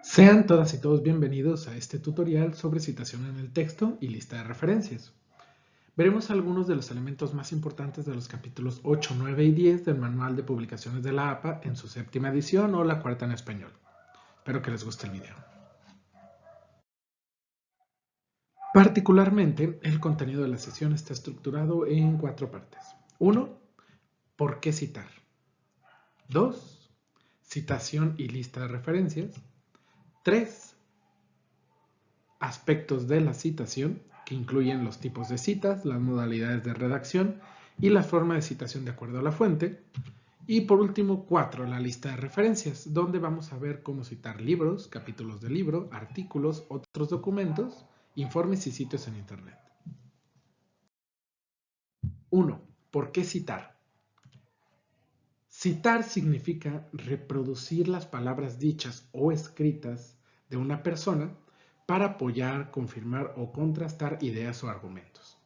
Sean todas y todos bienvenidos a este tutorial sobre citación en el texto y lista de referencias. Veremos algunos de los elementos más importantes de los capítulos 8, 9 y 10 del Manual de Publicaciones de la APA en su séptima edición o la cuarta en español. Espero que les guste el video. Particularmente, el contenido de la sesión está estructurado en 4 partes. 1. ¿Por qué citar? 2. Citación y lista de referencias. 3. Aspectos de la citación, que incluyen los tipos de citas, las modalidades de redacción y la forma de citación de acuerdo a la fuente. Y por último, 4, la lista de referencias, donde vamos a ver cómo citar libros, capítulos de libro, artículos, otros documentos, informes y sitios en Internet. 1. ¿Por qué citar? Citar significa reproducir las palabras dichas o escritas de una persona para apoyar, confirmar o contrastar ideas o argumentos.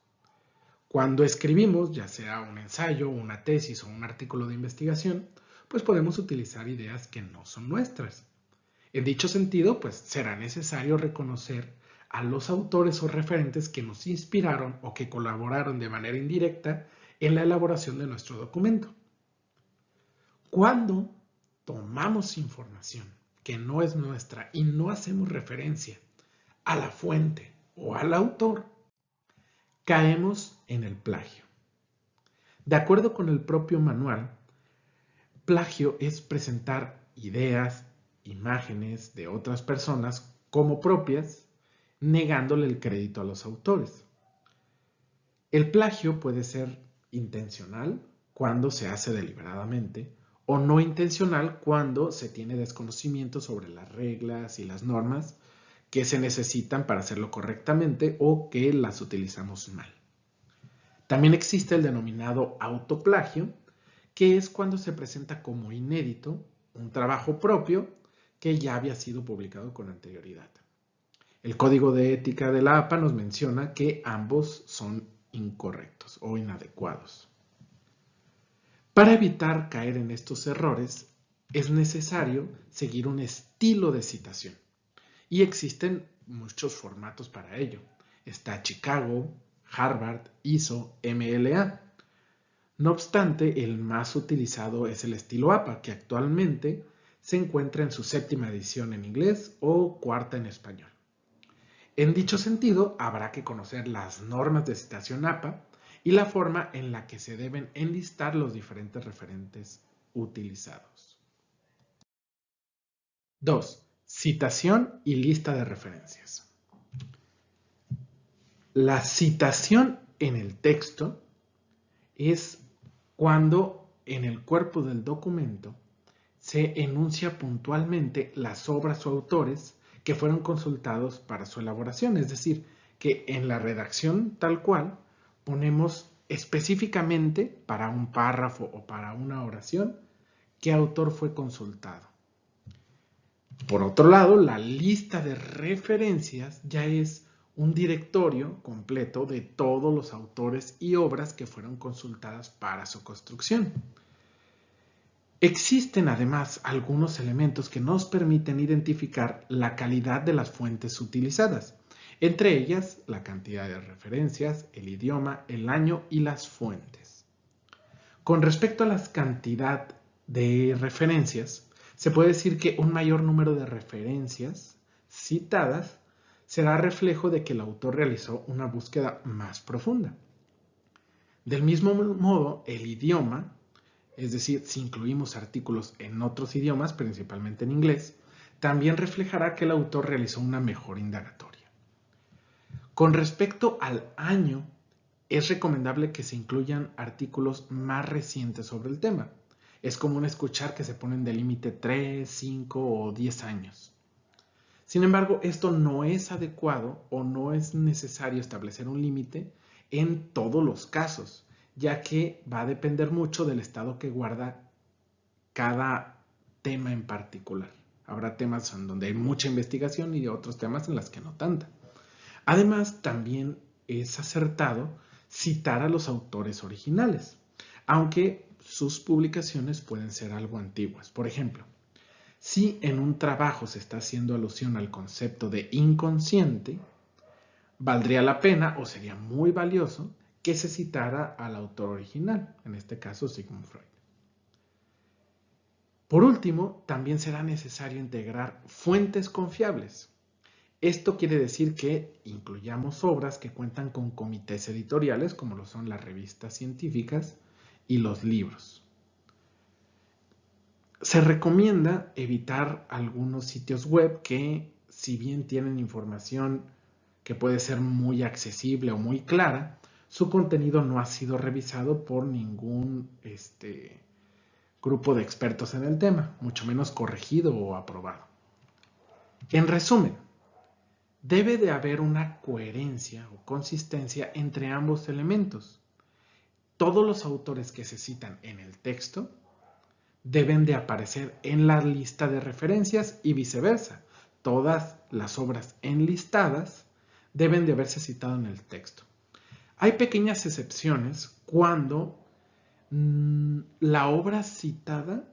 Cuando escribimos, ya sea un ensayo, una tesis o un artículo de investigación, pues podemos utilizar ideas que no son nuestras. En dicho sentido, pues será necesario reconocer a los autores o referentes que nos inspiraron o que colaboraron de manera indirecta en la elaboración de nuestro documento. Cuando tomamos información que no es nuestra y no hacemos referencia a la fuente o al autor, caemos en el plagio. De acuerdo con el propio manual, plagio es presentar ideas, imágenes de otras personas como propias, negándole el crédito a los autores. El plagio puede ser intencional cuando se hace deliberadamente o no intencional cuando se tiene desconocimiento sobre las reglas y las normas que se necesitan para hacerlo correctamente o que las utilizamos mal. También existe el denominado autoplagio, que es cuando se presenta como inédito un trabajo propio que ya había sido publicado con anterioridad. El Código de Ética de la APA nos menciona que ambos son incorrectos o inadecuados. Para evitar caer en estos errores, es necesario seguir un estilo de citación. Y existen muchos formatos para ello. Está Chicago, Harvard, ISO, MLA. No obstante, el más utilizado es el estilo APA, que actualmente se encuentra en su séptima edición en inglés o cuarta en español. En dicho sentido, habrá que conocer las normas de citación APA y la forma en la que se deben enlistar los diferentes referentes utilizados. 2. Citación y lista de referencias. La citación en el texto es cuando en el cuerpo del documento se enuncia puntualmente las obras o autores que fueron consultados para su elaboración, es decir, que en la redacción tal cual ponemos específicamente para un párrafo o para una oración qué autor fue consultado. Por otro lado, la lista de referencias ya es un directorio completo de todos los autores y obras que fueron consultadas para su construcción. Existen además algunos elementos que nos permiten identificar la calidad de las fuentes utilizadas, entre ellas la cantidad de referencias, el idioma, el año y las fuentes. Con respecto a la cantidad de referencias, se puede decir que un mayor número de referencias citadas será reflejo de que el autor realizó una búsqueda más profunda. Del mismo modo, el idioma, es decir, si incluimos artículos en otros idiomas, principalmente en inglés, también reflejará que el autor realizó una mejor indagatoria. Con respecto al año, es recomendable que se incluyan artículos más recientes sobre el tema. Es común escuchar que se ponen de límite 3, 5 o 10 años. Sin embargo, esto no es adecuado o no es necesario establecer un límite en todos los casos, ya que va a depender mucho del estado que guarda cada tema en particular. Habrá temas en donde hay mucha investigación y otros temas en las que no tanta. Además, también es acertado citar a los autores originales, aunque sus publicaciones pueden ser algo antiguas. Por ejemplo, Si en un trabajo se está haciendo alusión al concepto de inconsciente, valdría la pena o sería muy valioso que se citara al autor original, en este caso Sigmund Freud. Por último, también será necesario integrar fuentes confiables. Esto quiere decir que incluyamos obras que cuentan con comités editoriales, como lo son las revistas científicas y los libros. Se recomienda evitar algunos sitios web que, si bien tienen información que puede ser muy accesible o muy clara, su contenido no ha sido revisado por ningún grupo de expertos en el tema, mucho menos corregido o aprobado. En resumen, debe de haber una coherencia o consistencia entre ambos elementos. Todos los autores que se citan en el texto deben de aparecer en la lista de referencias y viceversa. Todas las obras enlistadas deben de haberse citado en el texto. Hay pequeñas excepciones cuando la obra citada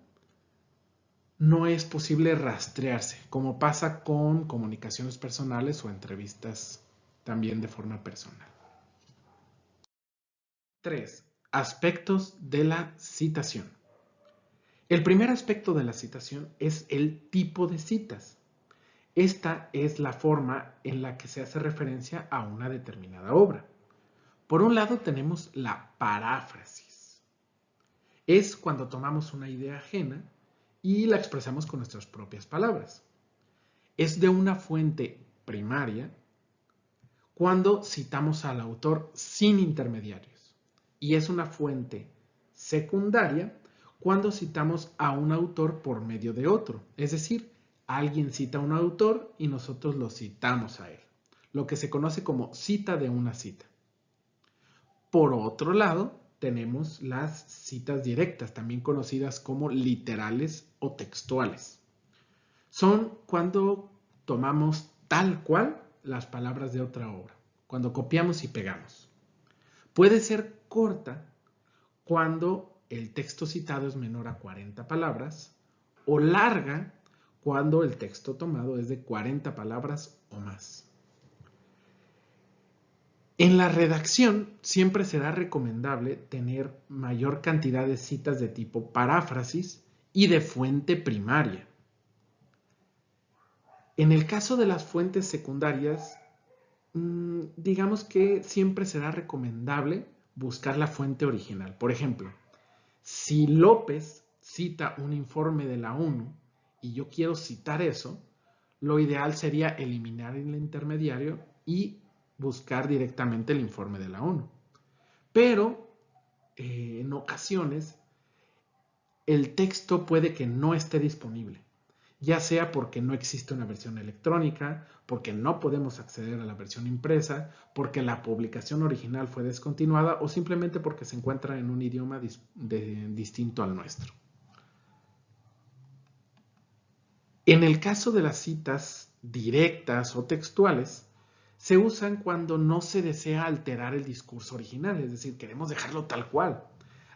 no es posible rastrearse, como pasa con comunicaciones personales o entrevistas también de forma personal. 3. Aspectos de la citación. El primer aspecto de la citación es el tipo de citas. Esta es la forma en la que se hace referencia a una determinada obra. Por un lado tenemos la paráfrasis. Es cuando tomamos una idea ajena y la expresamos con nuestras propias palabras. Es de una fuente primaria cuando citamos al autor sin intermediarios. Y es una fuente secundaria cuando citamos a un autor por medio de otro. Es decir, alguien cita a un autor y nosotros lo citamos a él. Lo que se conoce como cita de una cita. Por otro lado, tenemos las citas directas, también conocidas como literales o textuales. Son cuando tomamos tal cual las palabras de otra obra, cuando copiamos y pegamos. Puede ser corta cuando el texto citado es menor a 40 palabras o larga cuando el texto tomado es de 40 palabras o más. En la redacción siempre será recomendable tener mayor cantidad de citas de tipo paráfrasis y de fuente primaria. En el caso de las fuentes secundarias, digamos que siempre será recomendable buscar la fuente original. Por ejemplo, si López cita un informe de la ONU y yo quiero citar eso, lo ideal sería eliminar el intermediario y buscar directamente el informe de la ONU. Pero en ocasiones el texto puede que no esté disponible, ya sea porque no existe una versión electrónica, porque no podemos acceder a la versión impresa, porque la publicación original fue descontinuada o simplemente porque se encuentra en un idioma distinto al nuestro. En el caso de las citas directas o textuales, se usan cuando no se desea alterar el discurso original, es decir, queremos dejarlo tal cual.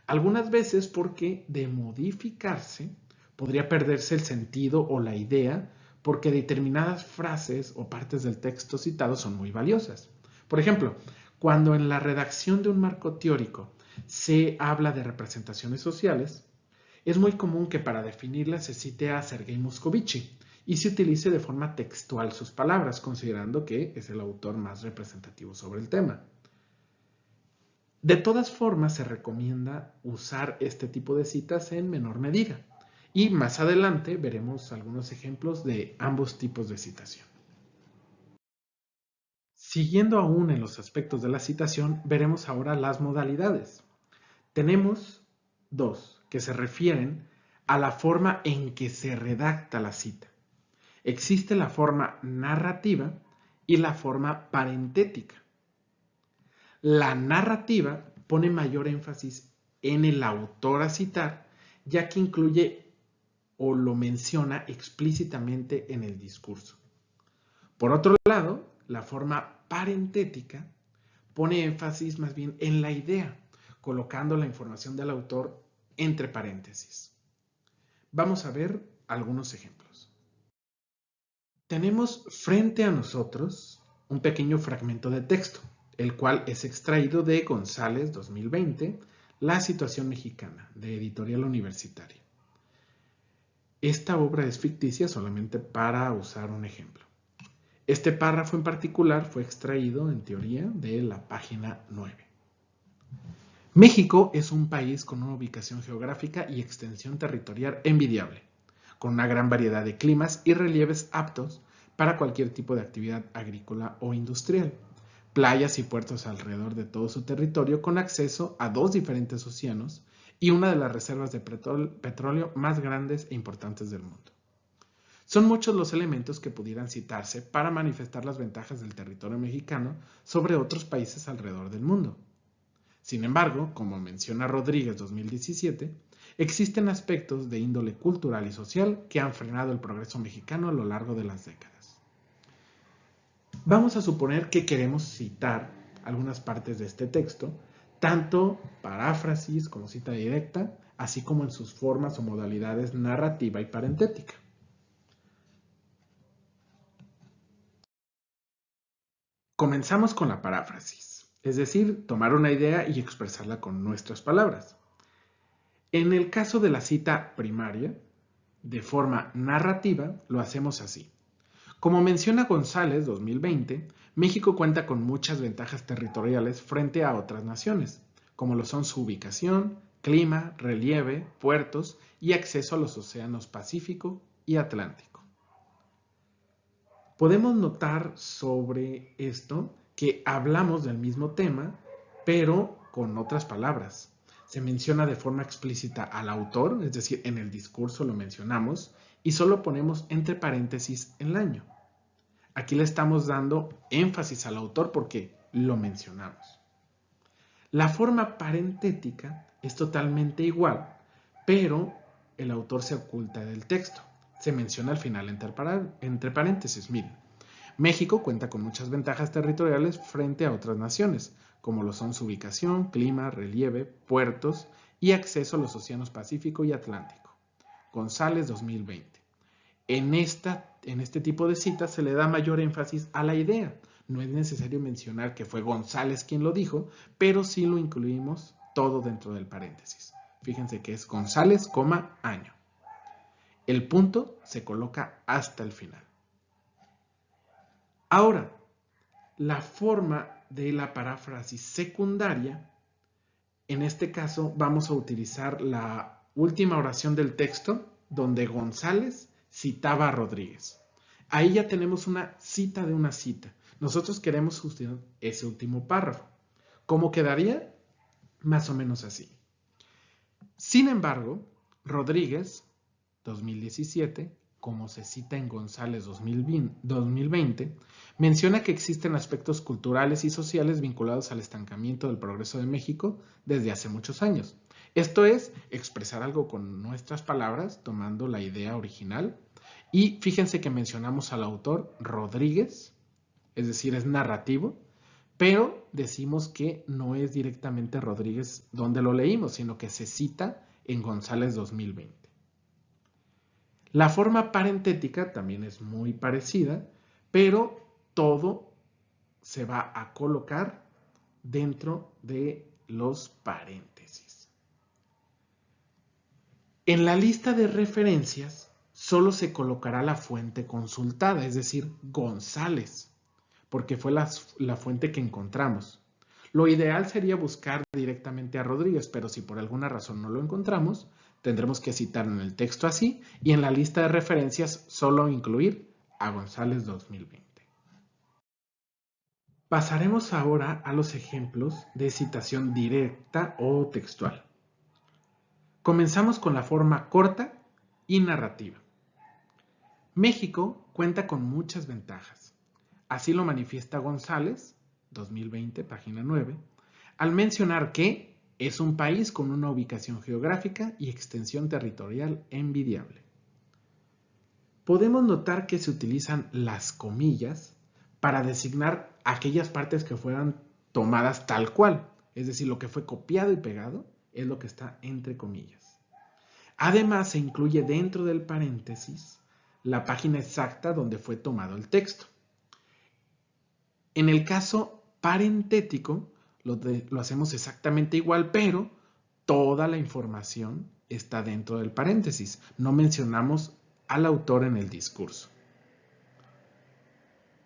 Algunas veces porque de modificarse podría perderse el sentido o la idea porque determinadas frases o partes del texto citado son muy valiosas. Por ejemplo, cuando en la redacción de un marco teórico se habla de representaciones sociales, es muy común que para definirlas se cite a Sergei Moscovici y se utilice de forma textual sus palabras, considerando que es el autor más representativo sobre el tema. De todas formas, se recomienda usar este tipo de citas en menor medida. Y más adelante veremos algunos ejemplos de ambos tipos de citación. Siguiendo aún en los aspectos de la citación, veremos ahora las modalidades. Tenemos dos que se refieren a la forma en que se redacta la cita. Existe la forma narrativa y la forma parentética. La narrativa pone mayor énfasis en el autor a citar, ya que incluye o lo menciona explícitamente en el discurso. Por otro lado, la forma parentética pone énfasis más bien en la idea, colocando la información del autor entre paréntesis. Vamos a ver algunos ejemplos. Tenemos frente a nosotros un pequeño fragmento de texto, el cual es extraído de González 2020, La situación mexicana, de Editorial Universitaria. Esta obra es ficticia solamente para usar un ejemplo. Este párrafo en particular fue extraído, en teoría, de la página 9. México es un país con una ubicación geográfica y extensión territorial envidiable, con una gran variedad de climas y relieves aptos para cualquier tipo de actividad agrícola o industrial. Playas y puertos alrededor de todo su territorio con acceso a 2 diferentes océanos y una de las reservas de petróleo más grandes e importantes del mundo. Son muchos los elementos que pudieran citarse para manifestar las ventajas del territorio mexicano sobre otros países alrededor del mundo. Sin embargo, como menciona Rodríguez 2017, existen aspectos de índole cultural y social que han frenado el progreso mexicano a lo largo de las décadas. Vamos a suponer que queremos citar algunas partes de este texto, tanto paráfrasis como cita directa, así como en sus formas o modalidades narrativa y parentética. Comenzamos con la paráfrasis, es decir, tomar una idea y expresarla con nuestras palabras. En el caso de la cita primaria, de forma narrativa, lo hacemos así. Como menciona González 2020, México cuenta con muchas ventajas territoriales frente a otras naciones, como lo son su ubicación, clima, relieve, puertos y acceso a los océanos Pacífico y Atlántico. Podemos notar sobre esto que hablamos del mismo tema, pero con otras palabras. Se menciona de forma explícita al autor, es decir, en el discurso lo mencionamos, y solo ponemos entre paréntesis el año. Aquí le estamos dando énfasis al autor porque lo mencionamos. La forma parentética es totalmente igual, pero el autor se oculta del texto. Se menciona al final entre paréntesis. Miren, México cuenta con muchas ventajas territoriales frente a otras naciones, como lo son su ubicación, clima, relieve, puertos y acceso a los océanos Pacífico y Atlántico. González 2020. En este tipo de citas se le da mayor énfasis a la idea. No es necesario mencionar que fue González quien lo dijo, pero sí lo incluimos todo dentro del paréntesis. Fíjense que es González, año. El punto se coloca hasta el final. Ahora, la forma de la paráfrasis secundaria, en este caso vamos a utilizar la última oración del texto donde González citaba a Rodríguez. Ahí ya tenemos una cita de una cita. Nosotros queremos justificar ese último párrafo. ¿Cómo quedaría? Más o menos así. Sin embargo, Rodríguez, 2017, como se cita en González 2020, menciona que existen aspectos culturales y sociales vinculados al estancamiento del progreso de México desde hace muchos años. Esto es, expresar algo con nuestras palabras, tomando la idea original. Y fíjense que mencionamos al autor Rodríguez, es decir, es narrativo, pero decimos que no es directamente Rodríguez donde lo leímos, sino que se cita en González 2020. La forma parentética también es muy parecida, pero todo se va a colocar dentro de los paréntesis. En la lista de referencias solo se colocará la fuente consultada, es decir, González, porque fue la fuente que encontramos. Lo ideal sería buscar directamente a Rodríguez, pero si por alguna razón no lo encontramos, tendremos que citar en el texto así y en la lista de referencias solo incluir a González 2020. Pasaremos ahora a los ejemplos de citación directa o textual. Comenzamos con la forma corta y narrativa. México cuenta con muchas ventajas. Así lo manifiesta González, 2020, página 9, al mencionar que es un país con una ubicación geográfica y extensión territorial envidiable. Podemos notar que se utilizan las comillas para designar aquellas partes que fueran tomadas tal cual, es decir, lo que fue copiado y pegado es lo que está entre comillas. Además, se incluye dentro del paréntesis la página exacta donde fue tomado el texto. En el caso parentético, lo hacemos exactamente igual, pero toda la información está dentro del paréntesis. No mencionamos al autor en el discurso.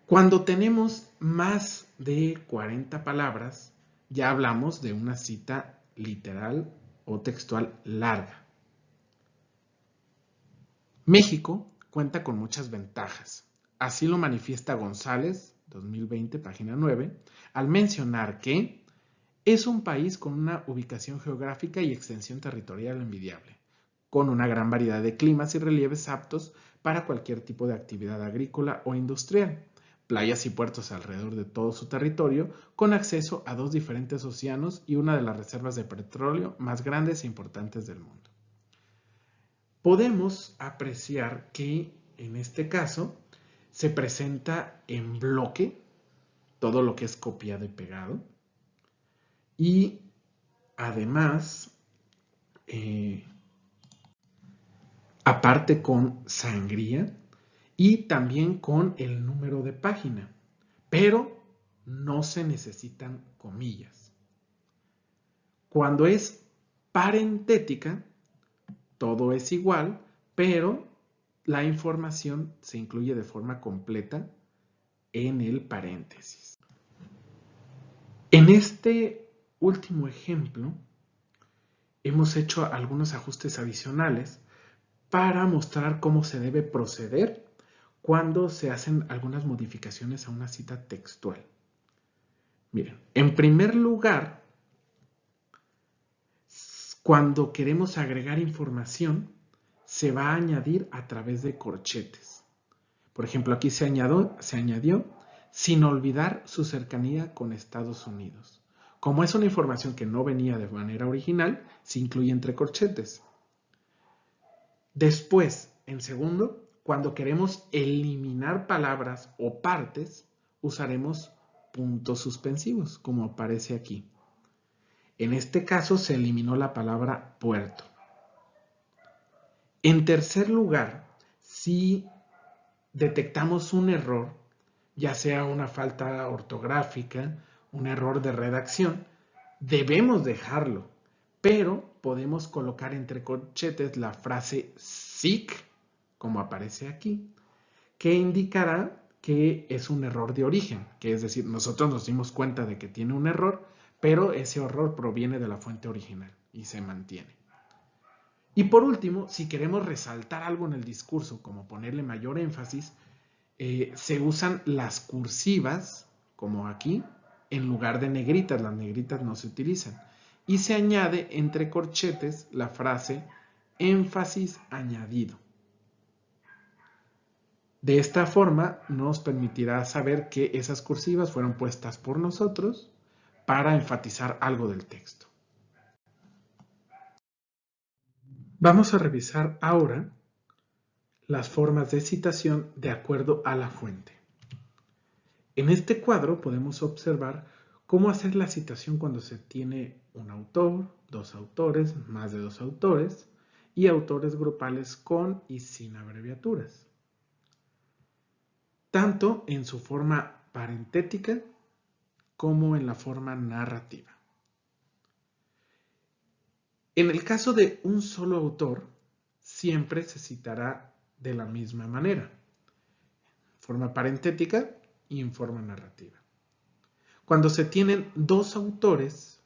Cuando tenemos más de 40 palabras, ya hablamos de una cita literal o textual larga. México cuenta con muchas ventajas. Así lo manifiesta González, 2020, página 9, al mencionar que es un país con una ubicación geográfica y extensión territorial envidiable, con una gran variedad de climas y relieves aptos para cualquier tipo de actividad agrícola o industrial, playas y puertos alrededor de todo su territorio, con acceso a 2 diferentes océanos y una de las reservas de petróleo más grandes e importantes del mundo. Podemos apreciar que en este caso se presenta en bloque todo lo que es copiado y pegado, y además aparte con sangría y también con el número de página, pero no se necesitan comillas. Cuando es parentética, todo es igual, pero la información se incluye de forma completa en el paréntesis. En este último ejemplo, hemos hecho algunos ajustes adicionales para mostrar cómo se debe proceder cuando se hacen algunas modificaciones a una cita textual. Miren, en primer lugar, cuando queremos agregar información, se va a añadir a través de corchetes. Por ejemplo, aquí se añadió sin olvidar su cercanía con Estados Unidos. Como es una información que no venía de manera original, se incluye entre corchetes. Después, en segundo, cuando queremos eliminar palabras o partes, usaremos puntos suspensivos, como aparece aquí. En este caso se eliminó la palabra puerto. En tercer lugar, si detectamos un error, ya sea una falta ortográfica, un error de redacción, debemos dejarlo, pero podemos colocar entre corchetes la frase SIC, como aparece aquí, que indicará que es un error de origen, que es decir, nosotros nos dimos cuenta de que tiene un error, pero ese error proviene de la fuente original y se mantiene. Y por último, si queremos resaltar algo en el discurso, como ponerle mayor énfasis, se usan las cursivas, como aquí, en lugar de negritas. Las negritas no se utilizan. Y se añade entre corchetes la frase énfasis añadido. De esta forma nos permitirá saber que esas cursivas fueron puestas por nosotros para enfatizar algo del texto. Vamos a revisar ahora las formas de citación de acuerdo a la fuente. En este cuadro podemos observar cómo hacer la citación cuando se tiene un autor, 2 autores, más de 2 autores y autores grupales con y sin abreviaturas, tanto en su forma parentética como en la forma narrativa. En el caso de un solo autor, siempre se citará de la misma manera, forma parentética y en forma narrativa. Cuando se tienen 2 autores,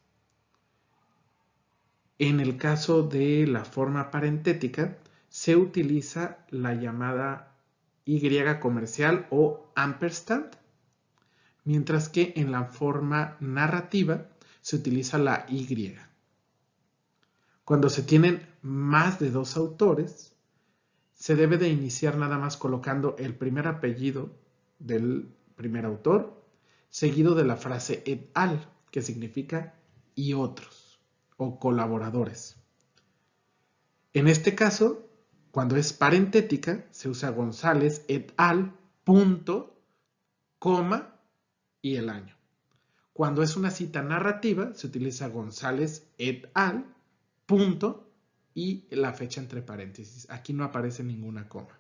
en el caso de la forma parentética, se utiliza la llamada Y comercial o ampersand, mientras que en la forma narrativa se utiliza la Y. Cuando se tienen más de 2 autores, se debe de iniciar nada más colocando el primer apellido del primer autor, seguido de la frase et al, que significa y otros, o colaboradores. En este caso, cuando es parentética, se usa González et al, punto, coma y el año. Cuando es una cita narrativa, se utiliza González et al, punto y la fecha entre paréntesis. Aquí no aparece ninguna coma.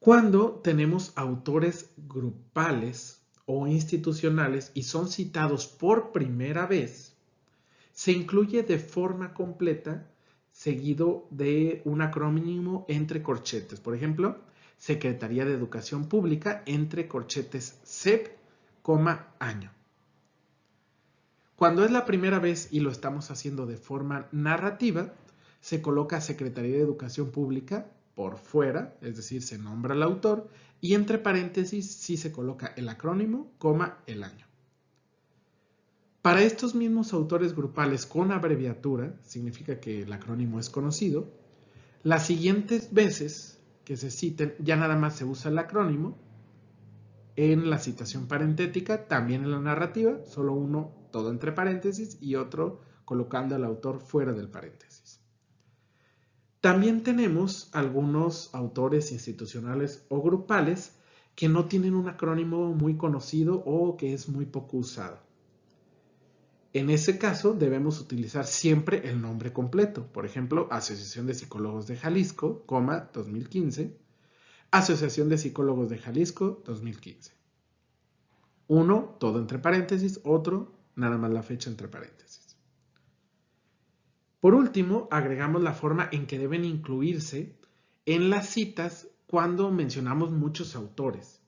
Cuando tenemos autores grupales o institucionales y son citados por primera vez, se incluye de forma completa seguido de un acrónimo entre corchetes. Por ejemplo, Secretaría de Educación Pública entre corchetes SEP, año. Cuando es la primera vez y lo estamos haciendo de forma narrativa, se coloca Secretaría de Educación Pública por fuera, es decir, se nombra el autor, y entre paréntesis sí se coloca el acrónimo, el año. Para estos mismos autores grupales con abreviatura, significa que el acrónimo es conocido, las siguientes veces que se citen ya nada más se usa el acrónimo en la citación parentética, también en la narrativa, solo uno todo entre paréntesis y otro colocando al autor fuera del paréntesis. También tenemos algunos autores institucionales o grupales que no tienen un acrónimo muy conocido o que es muy poco usado. En ese caso debemos utilizar siempre el nombre completo. Por ejemplo, Asociación de Psicólogos de Jalisco, 2015, Asociación de Psicólogos de Jalisco, 2015. Uno, todo entre paréntesis, otro, nada más la fecha entre paréntesis. Por último, agregamos la forma en que deben incluirse en las citas cuando mencionamos muchos autores.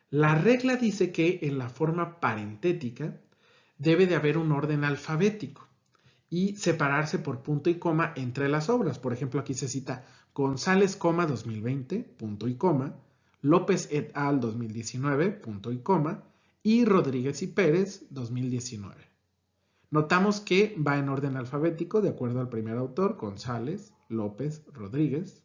La regla dice que en la forma parentética debe de haber un orden alfabético y separarse por punto y coma entre las obras. Por ejemplo, aquí se cita González, 2020, punto y coma, López et al. 2019, punto y coma, y Rodríguez y Pérez, 2019. Notamos que va en orden alfabético de acuerdo al primer autor, González, López, Rodríguez,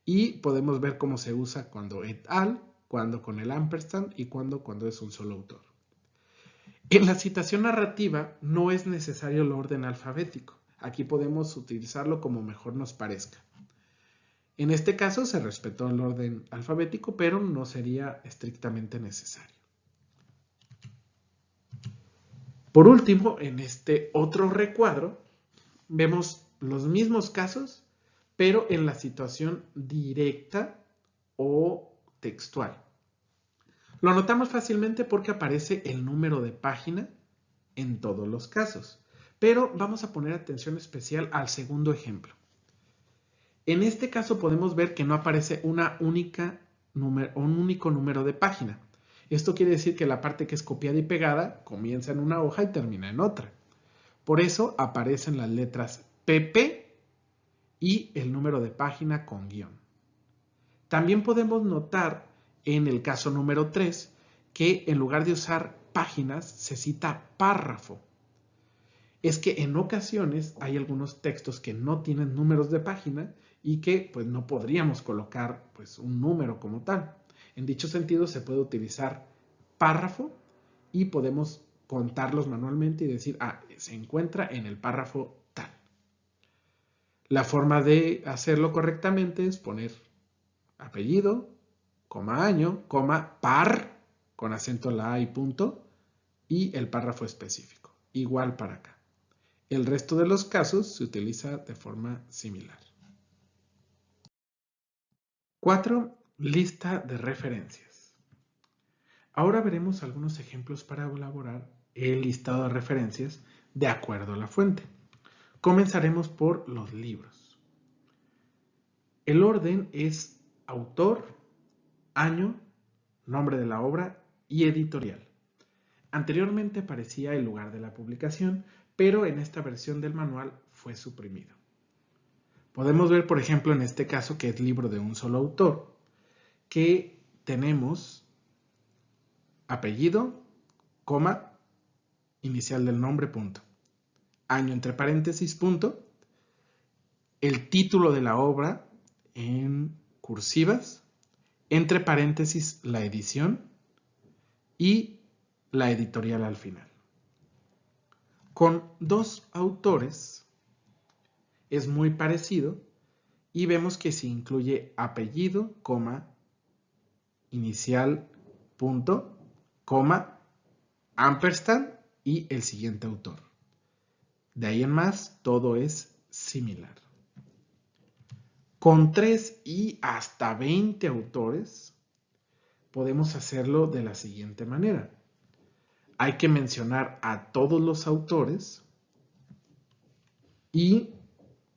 y podemos ver cómo se usa cuando et al., cuando con el ampersand y cuando es un solo autor. En la citación narrativa no es necesario el orden alfabético. Aquí podemos utilizarlo como mejor nos parezca. En este caso se respetó el orden alfabético, pero no sería estrictamente necesario. Por último, en este otro recuadro, vemos los mismos casos, pero en la situación directa o textual. Lo notamos fácilmente porque aparece el número de página en todos los casos, pero vamos a poner atención especial al segundo ejemplo. En este caso podemos ver que no aparece un único número de página. Esto quiere decir que la parte que es copiada y pegada comienza en una hoja y termina en otra. Por eso aparecen las letras PP y el número de página con guión. También podemos notar en el caso número 3 que en lugar de usar páginas se cita párrafo. Es que en ocasiones hay algunos textos que no tienen números de página y que pues no podríamos colocar pues un número como tal. En dicho sentido se puede utilizar párrafo y podemos contarlos manualmente y decir, se encuentra en el párrafo tal. La forma de hacerlo correctamente es poner apellido, año, par, con acento en la A y punto, y el párrafo específico. Igual para acá. El resto de los casos se utiliza de forma similar. 4. Lista de referencias. Ahora veremos algunos ejemplos para elaborar el listado de referencias de acuerdo a la fuente. Comenzaremos por los libros. El orden es autor, año, nombre de la obra y editorial. Anteriormente aparecía el lugar de la publicación, pero en esta versión del manual fue suprimido. Podemos ver, por ejemplo, en este caso, que es libro de un solo autor, que tenemos apellido, coma, inicial del nombre, punto. Año entre paréntesis, punto. El título de la obra en cursivas, entre paréntesis la edición y la editorial al final. Con dos autores es muy parecido y vemos que se incluye apellido, coma, inicial, punto, coma, ampersand y el siguiente autor. De ahí en más, todo es similar. Con 3 y hasta 20 autores podemos hacerlo de la siguiente manera. Hay que mencionar a todos los autores y,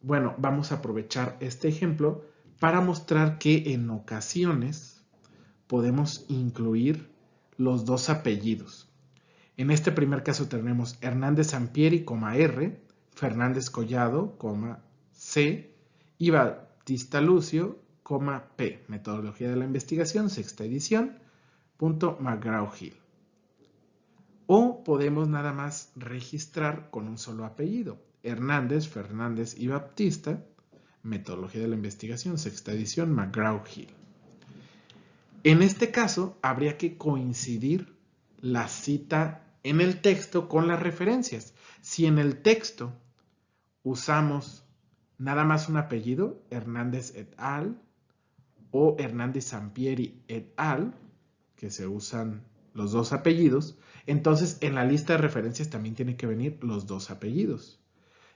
bueno, vamos a aprovechar este ejemplo para mostrar que en ocasiones podemos incluir los dos apellidos. En este primer caso tenemos Hernández Sampieri, R, Fernández Collado, C, y Batista Lucio, P. Metodología de la investigación, sexta edición, McGraw-Hill. O podemos nada más registrar con un solo apellido. Hernández, Fernández y Baptista, Metodología de la investigación, sexta edición, McGraw-Hill. En este caso, habría que coincidir la cita en el texto con las referencias. Si en el texto usamos nada más un apellido, Hernández et al, o Hernández Sampieri et al, que se usan los dos apellidos, entonces en la lista de referencias también tiene que venir los dos apellidos.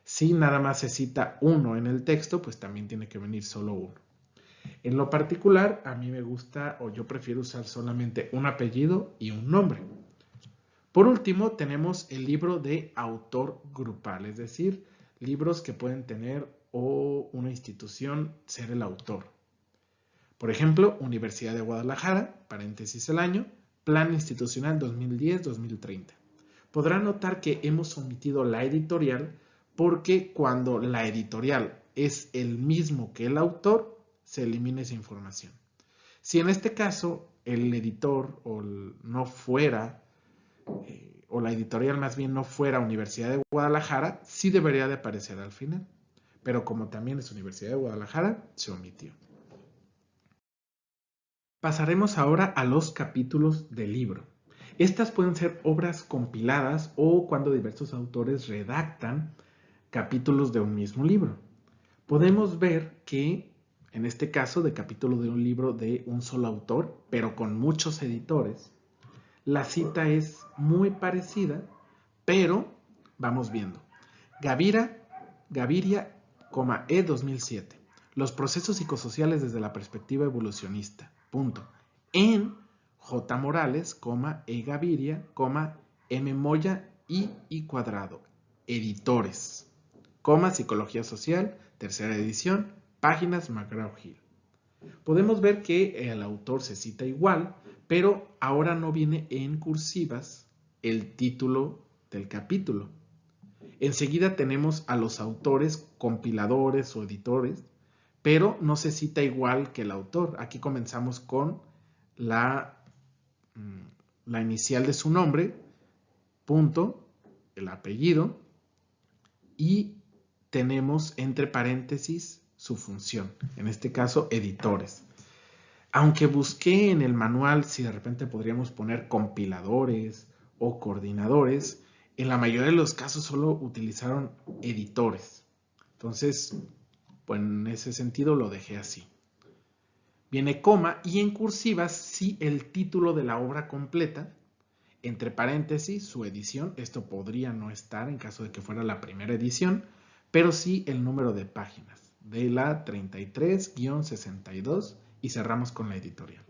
Si nada más se cita uno en el texto, pues también tiene que venir solo uno. En lo particular, a mí me gusta o yo prefiero usar solamente un apellido y un nombre. Por último, tenemos el libro de autor grupal, es decir, libros que pueden tener o una institución ser el autor. Por ejemplo, Universidad de Guadalajara, paréntesis el año, Plan Institucional 2010-2030. Podrán notar que hemos omitido la editorial porque cuando la editorial es el mismo que el autor, se elimina esa información. Si en este caso el editor o la editorial más bien no fuera Universidad de Guadalajara, sí debería de aparecer al final. Pero como también es Universidad de Guadalajara, se omitió. Pasaremos ahora a los capítulos del libro. Estas pueden ser obras compiladas o cuando diversos autores redactan capítulos de un mismo libro. Podemos ver que, en este caso, de capítulo de un libro de un solo autor, pero con muchos editores, la cita es muy parecida, pero vamos viendo. Gaviria, E 2007. Los procesos psicosociales desde la perspectiva evolucionista. En J. Morales, E. Gaviria, M. Moya y cuadrado. Editores. Psicología social, tercera edición, páginas McGraw-Hill. Podemos ver que el autor se cita igual, pero ahora no viene en cursivas el título del capítulo. Enseguida tenemos a los autores, compiladores o editores, pero no se cita igual que el autor. Aquí comenzamos con la inicial de su nombre, punto, el apellido, y tenemos entre paréntesis su función, en este caso editores. Aunque busqué en el manual si de repente podríamos poner compiladores o coordinadores, en la mayoría de los casos solo utilizaron editores. Entonces, pues en ese sentido lo dejé así. Viene coma y en cursivas sí el título de la obra completa, entre paréntesis su edición. Esto podría no estar en caso de que fuera la primera edición, pero sí el número de páginas de la 33-62 y cerramos con la editorial.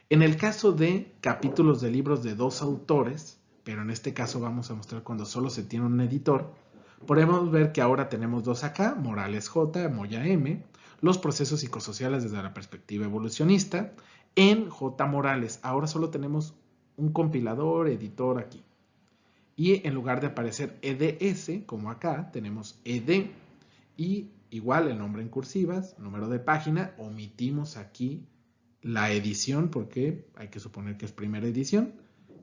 En el caso de capítulos de libros de dos autores, pero en este caso vamos a mostrar cuando solo se tiene un editor, podemos ver que ahora tenemos dos acá, Morales J, Moya M, los procesos psicosociales desde la perspectiva evolucionista. En J. Morales ahora solo tenemos un compilador, editor aquí. Y en lugar de aparecer EDS, como acá, tenemos ED y igual el nombre en cursivas, número de página, omitimos aquí la edición porque hay que suponer que es primera edición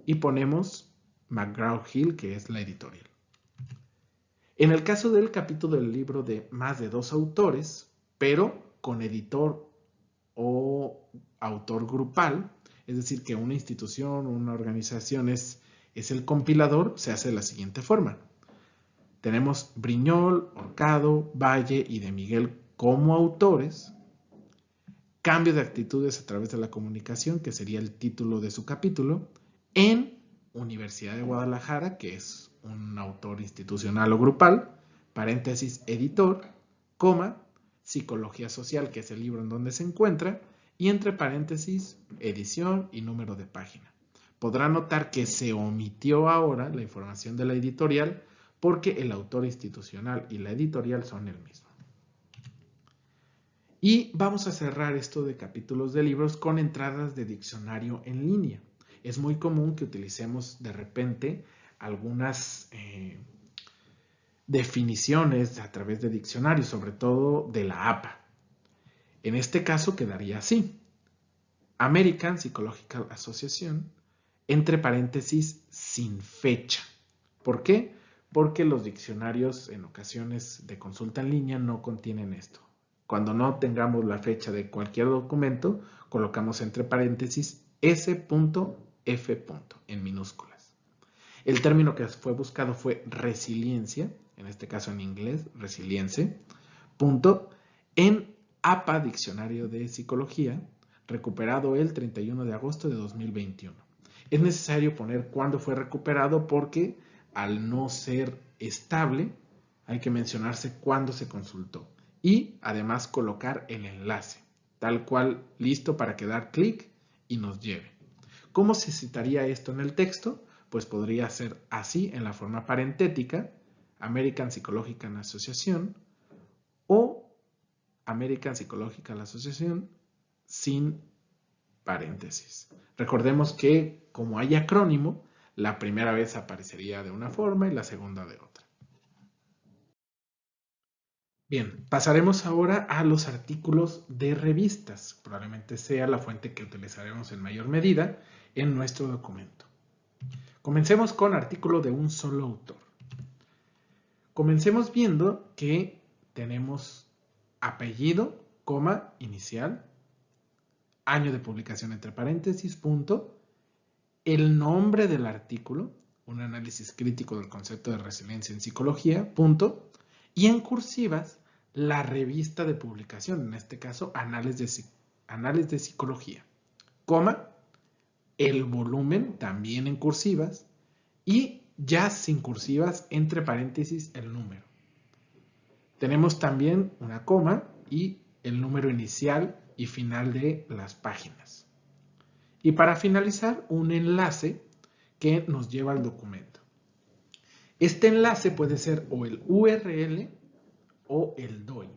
y ponemos McGraw-Hill, que es la editorial. En el caso del capítulo del libro de más de dos autores, pero con editor o autor grupal, es decir, que una institución o una organización es el compilador, se hace de la siguiente forma. Tenemos Briñol, Horcado, Valle y de Miguel como autores. Cambio de actitudes a través de la comunicación, que sería el título de su capítulo. En Universidad de Guadalajara, que es un autor institucional o grupal, paréntesis editor, Psicología Social, que es el libro en donde se encuentra, y entre paréntesis, edición y número de página. Podrá notar que se omitió ahora la información de la editorial porque el autor institucional y la editorial son el mismo. Y vamos a cerrar esto de capítulos de libros con entradas de diccionario en línea. Es muy común que utilicemos de repente algunas definiciones a través de diccionarios, sobre todo de la APA. En este caso quedaría así: American Psychological Association, entre paréntesis, sin fecha. ¿Por qué? Porque los diccionarios en ocasiones de consulta en línea no contienen esto. Cuando no tengamos la fecha de cualquier documento, colocamos entre paréntesis S.F. en minúsculas. El término que fue buscado fue resiliencia, en este caso en inglés, resilience, en APA, Diccionario de Psicología, recuperado el 31 de agosto de 2021. Es necesario poner cuándo fue recuperado porque al no ser estable hay que mencionarse cuándo se consultó y además colocar el enlace, tal cual listo para que dar clic y nos lleve. ¿Cómo se citaría esto en el texto? Pues podría ser así en la forma parentética: American Psychological Association o American Psychological Association sin paréntesis. Recordemos que como hay acrónimo, la primera vez aparecería de una forma y la segunda de otra. Bien, pasaremos ahora a los artículos de revistas. Probablemente sea la fuente que utilizaremos en mayor medida en nuestro documento. Comencemos con artículo de un solo autor. Comencemos viendo que tenemos apellido, coma, inicial, año de publicación entre paréntesis, punto, el nombre del artículo, un análisis crítico del concepto de resiliencia en psicología, punto, y en cursivas la revista de publicación, en este caso Análisis de Psicología, coma, el volumen también en cursivas y ya sin cursivas entre paréntesis el número. Tenemos también una coma y el número inicial y final de las páginas. Y para finalizar, un enlace que nos lleva al documento. Este enlace puede ser o el URL o el DOI.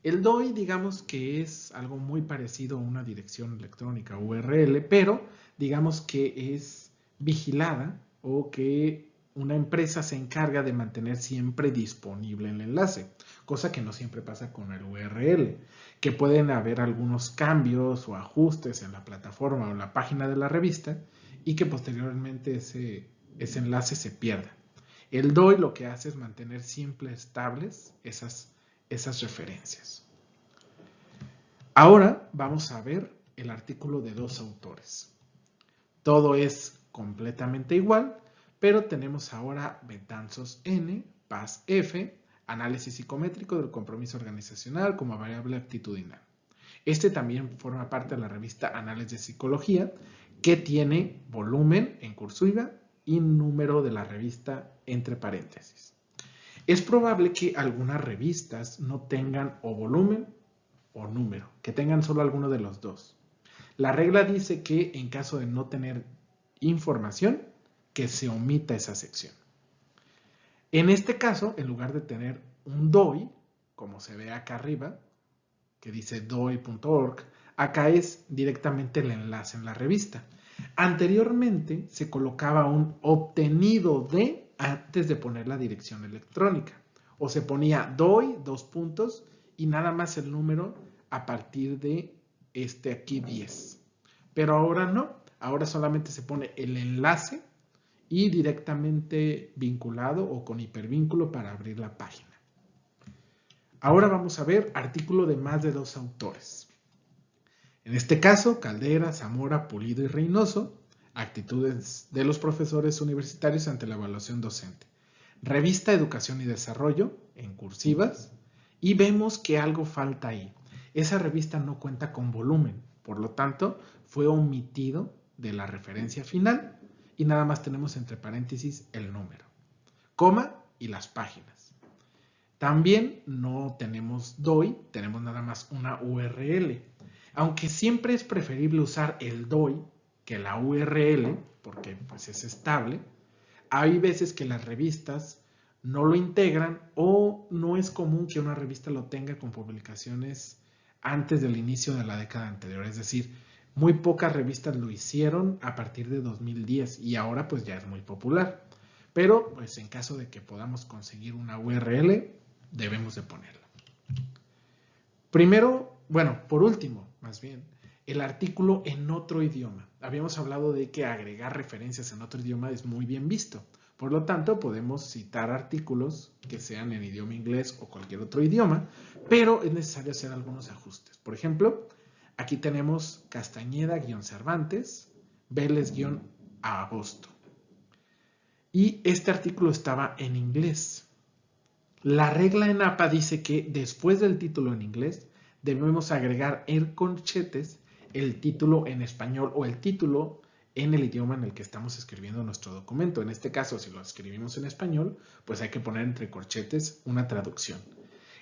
El DOI, digamos que es algo muy parecido a una dirección electrónica URL, pero digamos que es vigilada o que una empresa se encarga de mantener siempre disponible el enlace, cosa que no siempre pasa con el URL, que pueden haber algunos cambios o ajustes en la plataforma o en la página de la revista y que posteriormente ese enlace se pierda. El DOI lo que hace es mantener siempre estables esas referencias. Ahora vamos a ver el artículo de dos autores. Todo es completamente igual, pero tenemos ahora Betanzos N, Paz F, análisis psicométrico del compromiso organizacional como variable actitudinal. Este también forma parte de la revista Análisis de Psicología, que tiene volumen en cursiva y número de la revista entre paréntesis. Es probable que algunas revistas no tengan o volumen o número, que tengan solo alguno de los dos. La regla dice que en caso de no tener información, que se omita esa sección. En este caso, en lugar de tener un DOI, como se ve acá arriba, que dice doi.org, acá es directamente el enlace en la revista. Anteriormente se colocaba un obtenido de antes de poner la dirección electrónica, o se ponía doi, y nada más el número a partir de aquí 10. Pero ahora no, ahora solamente se pone el enlace y directamente vinculado o con hipervínculo para abrir la página. Ahora vamos a ver artículo de más de dos autores. En este caso, Caldera, Zamora, Pulido y Reynoso, actitudes de los profesores universitarios ante la evaluación docente. Revista Educación y Desarrollo, en cursivas, y vemos que algo falta ahí. Esa revista no cuenta con volumen, por lo tanto, fue omitido de la referencia final y nada más tenemos entre paréntesis el número, coma y las páginas. También no tenemos DOI, tenemos nada más una URL. Aunque siempre es preferible usar el DOI que la URL, porque pues es estable, hay veces que las revistas no lo integran o no es común que una revista lo tenga con publicaciones antes del inicio de la década anterior. Es decir, muy pocas revistas lo hicieron a partir de 2010 y ahora pues ya es muy popular. Pero pues en caso de que podamos conseguir una URL, debemos de ponerla. Primero, bueno, por último, más bien, el artículo en otro idioma. Habíamos hablado de que agregar referencias en otro idioma es muy bien visto. Por lo tanto, podemos citar artículos que sean en idioma inglés o cualquier otro idioma, pero es necesario hacer algunos ajustes. Por ejemplo, aquí tenemos Castañeda-Cervantes, Vélez-Agosto. Y este artículo estaba en inglés. La regla en APA dice que después del título en inglés debemos agregar en corchetes el título en español o el título en el idioma en el que estamos escribiendo nuestro documento. En este caso, si lo escribimos en español, pues hay que poner entre corchetes una traducción.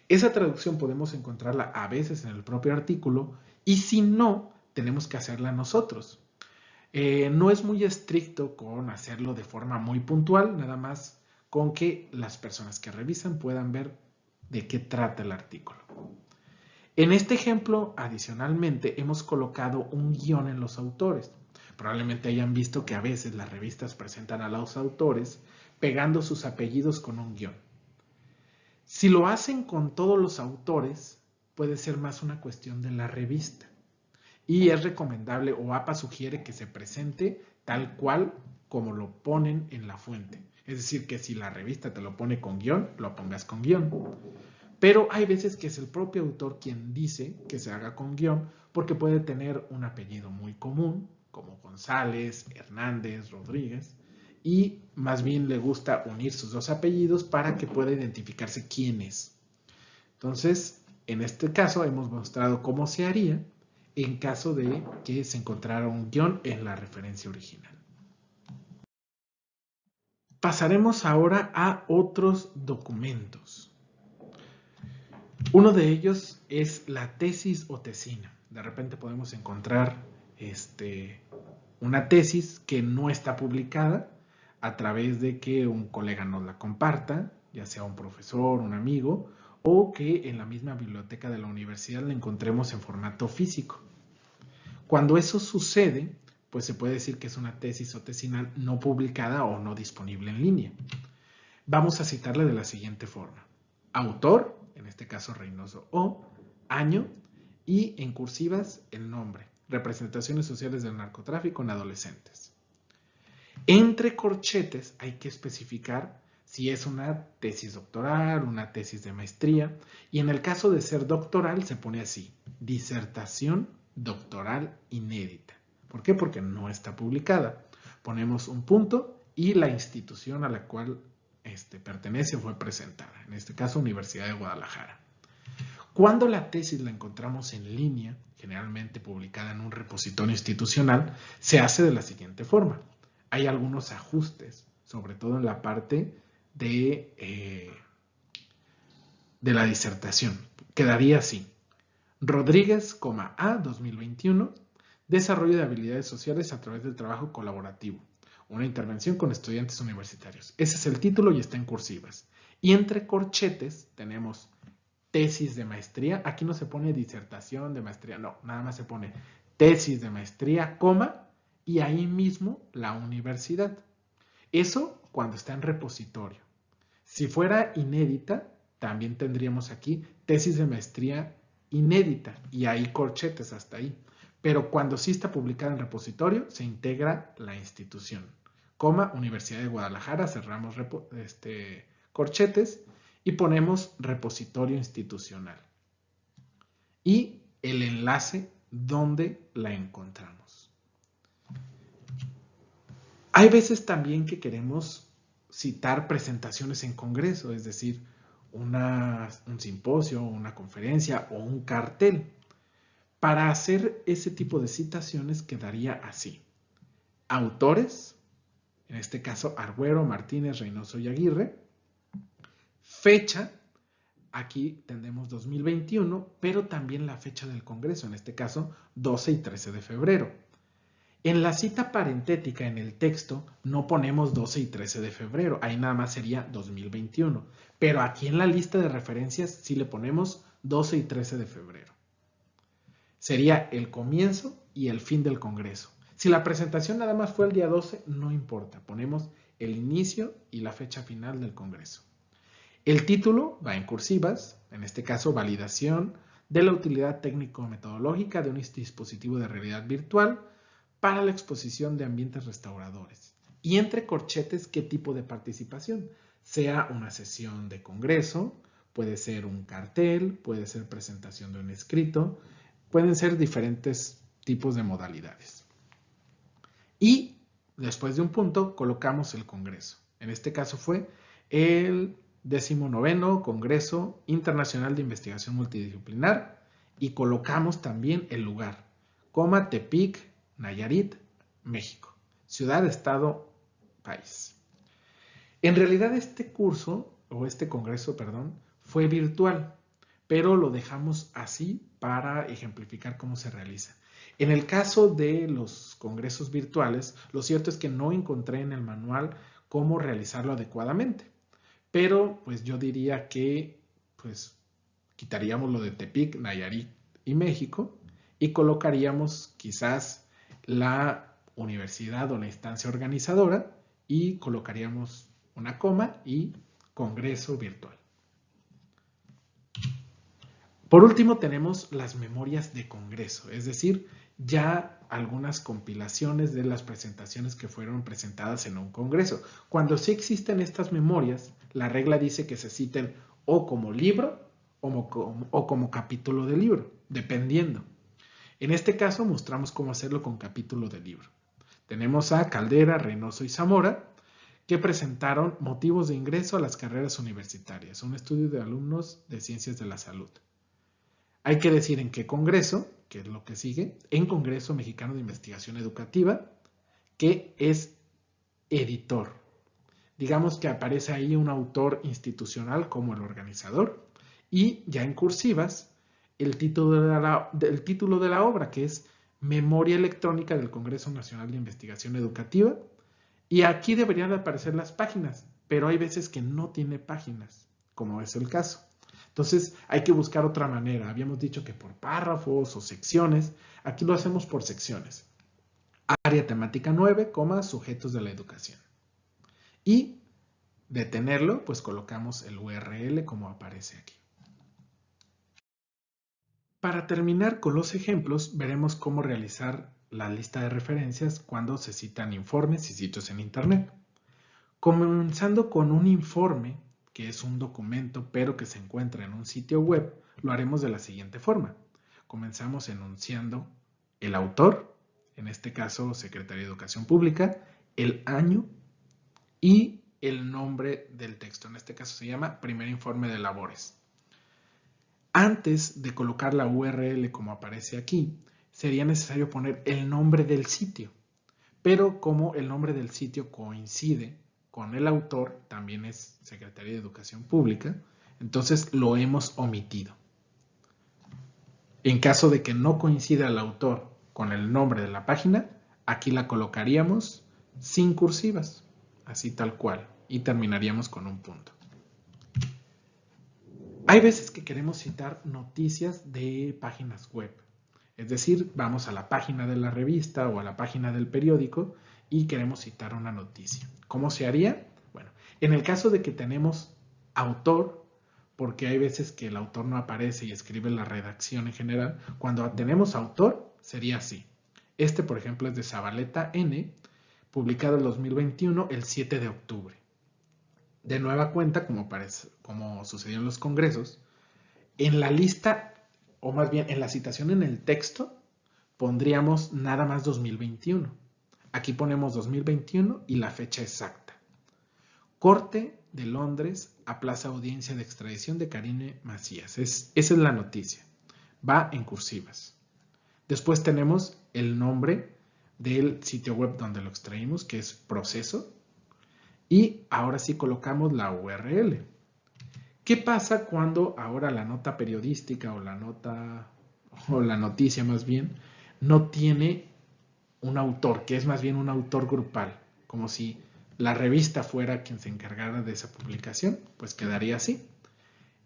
Esa traducción podemos encontrarla a veces en el propio artículo y si no, tenemos que hacerla nosotros. No es muy estricto con hacerlo de forma muy puntual, nada más con que las personas que revisan puedan ver de qué trata el artículo. En este ejemplo, adicionalmente, hemos colocado un guión en los autores. Probablemente hayan visto que a veces las revistas presentan a los autores pegando sus apellidos con un guión. Si lo hacen con todos los autores, puede ser más una cuestión de la revista. Y es recomendable o APA sugiere que se presente tal cual como lo ponen en la fuente. Es decir, que si la revista te lo pone con guión, lo pongas con guión. Pero hay veces que es el propio autor quien dice que se haga con guión porque puede tener un apellido muy común, como González, Hernández, Rodríguez, y más bien le gusta unir sus dos apellidos para que pueda identificarse quién es. Entonces, en este caso hemos mostrado cómo se haría en caso de que se encontrara un guión en la referencia original. Pasaremos ahora a otros documentos. Uno de ellos es la tesis o tesina. De repente podemos encontrar una tesis que no está publicada a través de que un colega nos la comparta, ya sea un profesor, un amigo, o que en la misma biblioteca de la universidad la encontremos en formato físico. Cuando eso sucede, pues se puede decir que es una tesis o tesina no publicada o no disponible en línea. Vamos a citarle de la siguiente forma. Autor, en este caso Reynoso O, año y en cursivas el nombre. Representaciones sociales del narcotráfico en adolescentes. Entre corchetes hay que especificar si es una tesis doctoral, una tesis de maestría, y en el caso de ser doctoral se pone así, disertación doctoral inédita. ¿Por qué? Porque no está publicada. Ponemos un punto y la institución a la cual pertenece o fue presentada, en este caso Universidad de Guadalajara. Cuando la tesis la encontramos en línea, generalmente publicada en un repositorio institucional, se hace de la siguiente forma. Hay algunos ajustes, sobre todo en la parte de la disertación. Quedaría así. Rodríguez, A, 2021, desarrollo de habilidades sociales a través del trabajo colaborativo. Una intervención con estudiantes universitarios. Ese es el título y está en cursivas. Y entre corchetes tenemos tesis de maestría. Aquí no se pone disertación de maestría, no, nada más se pone tesis de maestría, coma, y ahí mismo la universidad. Eso cuando está en repositorio. Si fuera inédita, también tendríamos aquí tesis de maestría inédita y ahí corchetes hasta ahí. Pero cuando sí está publicada en repositorio, se integra la institución. Coma, Universidad de Guadalajara, cerramos corchetes y ponemos repositorio institucional. Y el enlace donde la encontramos. Hay veces también que queremos citar presentaciones en congreso, es decir, un simposio, una conferencia o un cartel. Para hacer ese tipo de citaciones quedaría así. Autores, en este caso Argüero, Martínez, Reynoso y Aguirre. Fecha, aquí tendremos 2021, pero también la fecha del Congreso, en este caso 12 y 13 de febrero. En la cita parentética en el texto no ponemos 12 y 13 de febrero, ahí nada más sería 2021, pero aquí en la lista de referencias sí le ponemos 12 y 13 de febrero. Sería el comienzo y el fin del Congreso. Si la presentación nada más fue el día 12, no importa, ponemos el inicio y la fecha final del Congreso. El título va en cursivas, en este caso validación de la utilidad técnico-metodológica de un dispositivo de realidad virtual para la exposición de ambientes restauradores. Y entre corchetes, ¿qué tipo de participación? Sea una sesión de congreso, puede ser un cartel, puede ser presentación de un escrito, pueden ser diferentes tipos de modalidades. Y después de un punto colocamos el congreso. En este caso fue el 19º Congreso Internacional de Investigación Multidisciplinar y colocamos también el lugar, Tepic, Nayarit, México, ciudad, estado, país. En realidad este congreso, fue virtual, pero lo dejamos así para ejemplificar cómo se realiza. En el caso de los congresos virtuales, lo cierto es que no encontré en el manual cómo realizarlo adecuadamente, pero pues yo diría que pues quitaríamos lo de Tepic, Nayarit y México y colocaríamos quizás la universidad o la instancia organizadora y colocaríamos una coma y congreso virtual. Por último tenemos las memorias de congreso, es decir, ya algunas compilaciones de las presentaciones que fueron presentadas en un congreso. Cuando sí existen estas memorias, la regla dice que se citen o como libro o como capítulo de libro, dependiendo. En este caso mostramos cómo hacerlo con capítulo de libro. Tenemos a Caldera, Reynoso y Zamora, que presentaron motivos de ingreso a las carreras universitarias, un estudio de alumnos de ciencias de la salud. Hay que decir en qué congreso, que es lo que sigue, en Congreso Mexicano de Investigación Educativa, que es editor. Digamos que aparece ahí un autor institucional como el organizador y ya en cursivas el título de la obra, que es Memoria Electrónica del Congreso Nacional de Investigación Educativa. Y aquí deberían aparecer las páginas, pero hay veces que no tiene páginas, como es el caso. Entonces hay que buscar otra manera. Habíamos dicho que por párrafos o secciones. Aquí lo hacemos por secciones. Área temática 9, sujetos de la educación. Y de tenerlo, pues colocamos el URL como aparece aquí. Para terminar con los ejemplos, veremos cómo realizar la lista de referencias cuando se citan informes y sitios en Internet. Comenzando con un informe, que es un documento pero que se encuentra en un sitio web, lo haremos de la siguiente forma. Comenzamos enunciando el autor, en este caso Secretaría de Educación Pública, el año y el nombre del texto. En este caso se llama Primer Informe de Labores. Antes de colocar la URL como aparece aquí, sería necesario poner el nombre del sitio. Pero como el nombre del sitio coincide con el autor, también es Secretaría de Educación Pública, entonces lo hemos omitido. En caso de que no coincida el autor con el nombre de la página, aquí la colocaríamos sin cursivas, así tal cual, y terminaríamos con un punto. Hay veces que queremos citar noticias de páginas web. Es decir, vamos a la página de la revista o a la página del periódico y queremos citar una noticia. ¿Cómo se haría? Bueno, en el caso de que tenemos autor, porque hay veces que el autor no aparece y escribe la redacción en general, cuando tenemos autor sería así. Este, por ejemplo, es de Zabaleta N, publicado en 2021, el 7 de octubre. De nueva cuenta, como sucedió en los congresos, en la lista, o más bien en la citación en el texto, pondríamos nada más 2021. Aquí ponemos 2021 y la fecha exacta. Corte de Londres a Plaza Audiencia de Extradición de Karine Macías. Esa es la noticia. Va en cursivas. Después tenemos el nombre del sitio web donde lo extraímos, que es Proceso. Y ahora sí colocamos la URL. ¿Qué pasa cuando ahora la nota periodística o la noticia más bien no tiene un autor, que es más bien un autor grupal, como si la revista fuera quien se encargara de esa publicación? Pues quedaría así.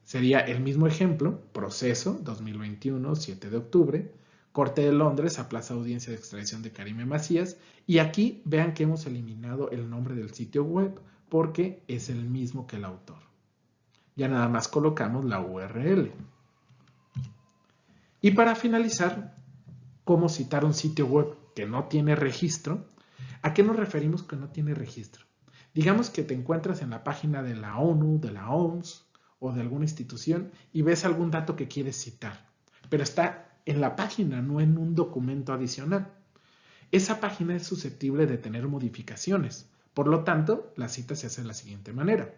Sería el mismo ejemplo: Proceso 2021, 7 de octubre, Corte de Londres, aplaza audiencia de extradición de Karime Macías, y aquí vean que hemos eliminado el nombre del sitio web porque es el mismo que el autor. Ya nada más colocamos la URL. Y para finalizar, ¿cómo citar un sitio web que no tiene registro? ¿A qué nos referimos que no tiene registro? Digamos que te encuentras en la página de la ONU, de la OMS o de alguna institución y ves algún dato que quieres citar, pero está en la página, no en un documento adicional. Esa página es susceptible de tener modificaciones. Por lo tanto, la cita se hace de la siguiente manera: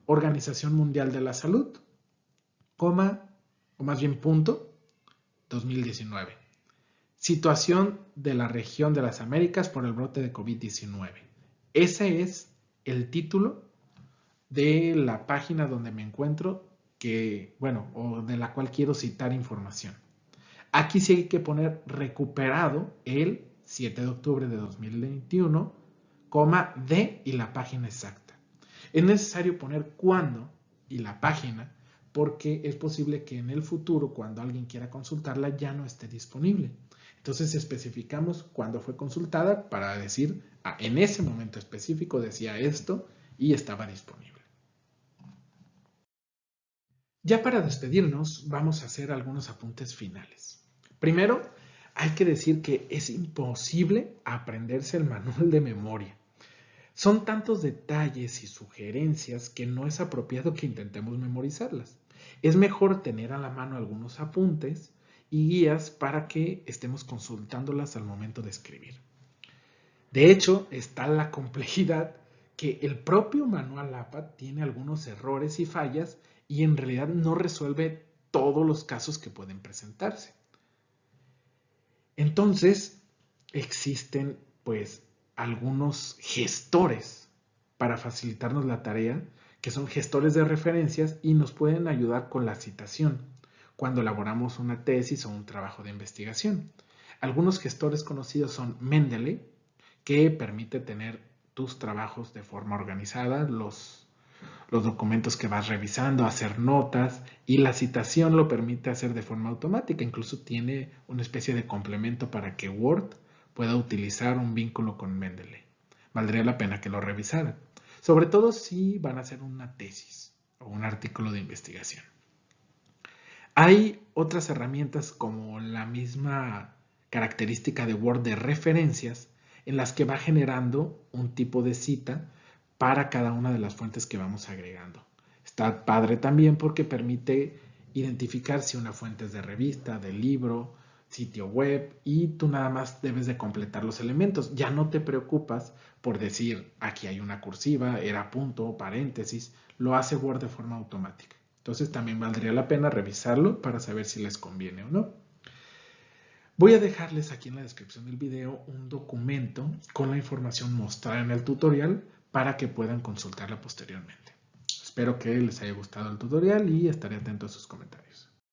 Organización Mundial de la Salud, coma, o más bien punto, 2019. Situación de la región de las Américas por el brote de COVID-19. Ese es el título de la página donde me encuentro, o de la cual quiero citar información. Aquí sí hay que poner recuperado el 7 de octubre de 2021, coma, de y la página exacta. Es necesario poner cuándo y la página porque es posible que en el futuro, cuando alguien quiera consultarla, ya no esté disponible. Entonces especificamos cuándo fue consultada para decir, en ese momento específico decía esto y estaba disponible. Ya para despedirnos, vamos a hacer algunos apuntes finales. Primero, hay que decir que es imposible aprenderse el manual de memoria. Son tantos detalles y sugerencias que no es apropiado que intentemos memorizarlas. Es mejor tener a la mano algunos apuntes y guías para que estemos consultándolas al momento de escribir. De hecho, está la complejidad que el propio manual APA tiene algunos errores y fallas y en realidad no resuelve todos los casos que pueden presentarse. Entonces, existen pues algunos gestores para facilitarnos la tarea, que son gestores de referencias y nos pueden ayudar con la citación cuando elaboramos una tesis o un trabajo de investigación. Algunos gestores conocidos son Mendeley, que permite tener tus trabajos de forma organizada, los documentos que vas revisando, hacer notas, y la citación lo permite hacer de forma automática. Incluso tiene una especie de complemento para que Word pueda utilizar un vínculo con Mendeley. Valdría la pena que lo revisaran, sobre todo si van a hacer una tesis o un artículo de investigación. Hay otras herramientas como la misma característica de Word de referencias, en las que va generando un tipo de cita para cada una de las fuentes que vamos agregando. Está padre también porque permite identificar si una fuente es de revista, de libro, sitio web, y tú nada más debes de completar los elementos. Ya no te preocupas por decir aquí hay una cursiva, era punto, paréntesis, lo hace Word de forma automática. Entonces también valdría la pena revisarlo para saber si les conviene o no. Voy a dejarles aquí en la descripción del video un documento con la información mostrada en el tutorial para que puedan consultarla posteriormente. Espero que les haya gustado el tutorial y estaré atento a sus comentarios.